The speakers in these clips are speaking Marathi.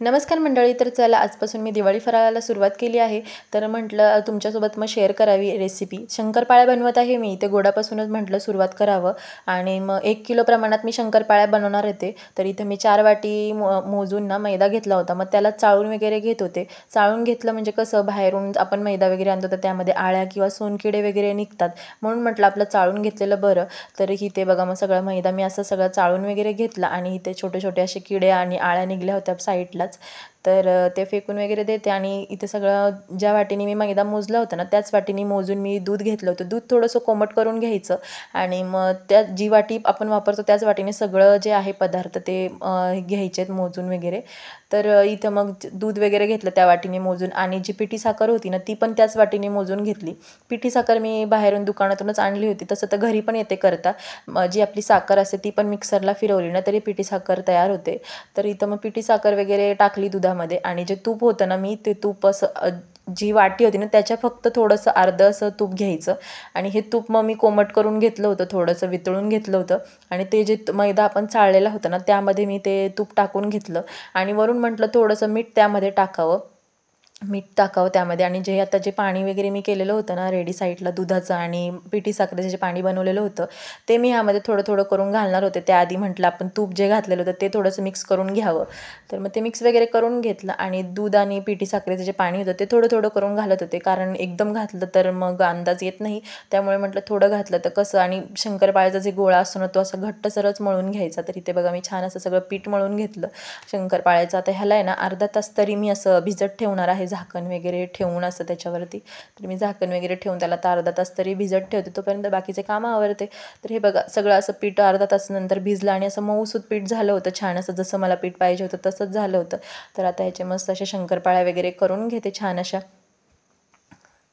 नमस्कार मंडळी. तर चला आजपासून मी दिवाळी फराळाला सुरुवात केली आहे. तर म्हटलं तुमच्यासोबत मग शेअर करावी रेसिपी. शंकरपाळ्या बनवत आहे मी. ते गोडापासूनच म्हटलं सुरुवात करावं. आणि मग 1 किलो प्रमाणात मी शंकरपाळ्या बनवणार होते. तर इथं मी 4 वाटी मोजून ना मैदा घेतला होता. मग त्याला चाळून वगैरे घेत होते. चाळून घेतलं म्हणजे कसं बाहेरून आपण मैदा वगैरे आणतो तर त्यामध्ये आळ्या किंवा सोनकिडे वगैरे निघतात. म्हणून म्हटलं आपलं चाळून घेतलेलं बरं. तर इथे बघा मग सगळा मैदा मी असं सगळं चाळून वगैरे घेतला आणि इथे छोटे छोटे असे किडे आणि आळ्या निघल्या होत्या साईडला. तर ते फेकून वगैरे देते. आणि इथे सगळं ज्या वाटीने मी मैदा मोजला होता ना त्याच वाटीने मोजून मी दूध घेतलं होतं. दूध थोडंसं कोमट करून घ्यायचं आणि मग त्या जी वाटी आपण वापरतो त्याच वाटीने सगळं जे आहे पदार्थ ते घ्यायचे आहेत मोजून वगैरे. तर इथं मग दूध वगैरे घेतलं त्या वाटीने मोजून आणि जी पिठी साखर होती ना ती पण त्याच वाटीने मोजून घेतली. पिठी साखर मी बाहेरून दुकानातूनच आणली होती. तसं तर घरी पण येते करता. जी आपली साखर असते ती पण मिक्सरला फिरवली ना तरी पिठी साखर तयार होते. तर इथं मग पिठी साखर वगैरे टाकली दुधामध्ये आणि जे तूप होतं ना मी ते तूप असं जी वाटी होती ना त्याच्या फक्त थोडंसं अर्धं असं तूप घ्यायचं. आणि हे तूप मग मी कोमट करून घेतलं होतं, थोडंसं वितळून घेतलं होतं. आणि ते जे मैदा आपण चाळलेला होता ना त्यामध्ये मी ते तूप टाकून घेतलं. आणि वरून म्हटलं थोडंसं मीठ त्यामध्ये टाकावं. मीठ टाकावं त्यामध्ये. आणि जे आता जे पाणी वगैरे मी केलेलं होतं ना रेडी साईडला दुधाचं आणि पिठी साखरेचं जे पाणी बनवलेलं होतं ते मी ह्यामध्ये थोडं थोडं करून घालणार होते. त्याआधी म्हटलं आपण तूप जे घातलेलं होतं ते थोडंसं मिक्स करून घ्यावं. तर मग ते मिक्स वगैरे करून घेतलं आणि दूध आणि पिठी साखरेचं जे पाणी होतं ते थोडं थोडं करून घालत होते. कारण एकदम घातलं तर मग अंदाज येत नाही. त्यामुळे म्हटलं थोडं घातलं तर कसं. आणि शंकरपाळ्याचा जे गोळा असतो ना तो असा घट्टसरच मळून घ्यायचा. तर इथे बघा मी छान असं सगळं पीठ मळून घेतलं शंकरपाळ्याचं. आता ह्याला आहे ना अर्धा तास तरी मी असं भिजत ठेवणार आहे, झाकण वगैरे ठेवून असं त्याच्यावरती. तर मी झाकण वगैरे ठेवून त्याला तर अर्धा तास तरी भिजत ठेवते, तोपर्यंत बाकीचे कामं आवरते. तर हे बघा सगळं असं पीठ अर्धा तासानंतर भिजलं आणि असं मऊसूत पीठ झालं होतं छान असं, जसं मला पीठ पाहिजे होतं तसंच झालं होतं. तर आता ह्याचे मस्त अशा शंकरपाळ्या वगैरे करून घेते छान अशा.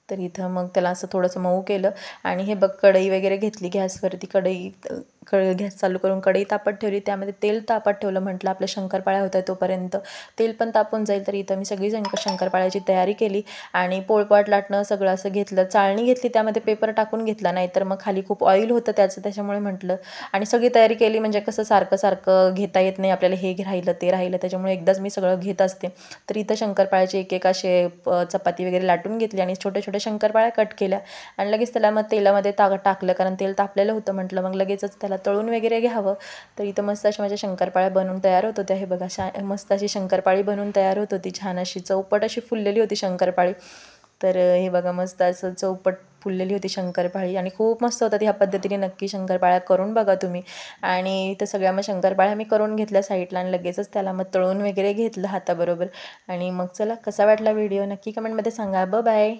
तर इथं मग त्याला असं थोडंसं मऊ केलं. आणि हे बघ कढई वगैरे घेतली गॅसवरती. गॅस चालू करून कढई तापत ठेवली. त्यामध्ये तेल तापत ठेवलं. म्हटलं आपल्या शंकरपाळ्या होत्या तोपर्यंत तेल पण तापून जाईल. तर इथं मी सगळी शंकरपाळ्याची तयारी केली. आणि पोळपाट लाटणं सगळं असं घेतलं. चाळणी घेतली, त्यामध्ये पेपर टाकून घेतला, नाही तर मग खाली खूप ऑइल होतं त्याचं, त्याच्यामुळे म्हटलं. आणि सगळी तयारी केली म्हणजे कसं सारखं सारखं घेता येत नाही आपल्याला, हे राहिलं ते राहिलं, त्याच्यामुळे एकदाच मी सगळं घेत असते. तर इथं शंकरपाळ्याचे एक एक असे चपाती वगैरे लाटून घेतली आणि छोट्या छोट्या शंकरपाळ्या कट केल्या. आणि लगेच त्याला मग तेलामध्ये टाकलं, कारण तेल तापलेलं होतं. म्हटलं मग लगेचच त्याला तळून वगैरे घ्यावं. तर इथं मस्त अशा माझ्या शंकरपाळ्या बनवून तयार होत होत्या. हे बघा मस्त अशी शंकरपाळी बनवून तयार होत होती. छान अशी चौपट अशी फुललेली होती शंकरपाळी. तर हे बघा मस्त असं चौपट फुललेली होती शंकरपाळी आणि खूप मस्त होतात. ह्या पद्धतीने नक्की शंकरपाळ्या करून बघा तुम्ही. आणि इथं सगळ्या मग शंकरपाळ्या मी करून घेतल्या साईडला आणि लगेचच त्याला मग तळून वगैरे घेतलं हाताबरोबर. आणि मग चला कसा वाटला व्हिडिओ नक्की कमेंटमध्ये सांगा. बाय.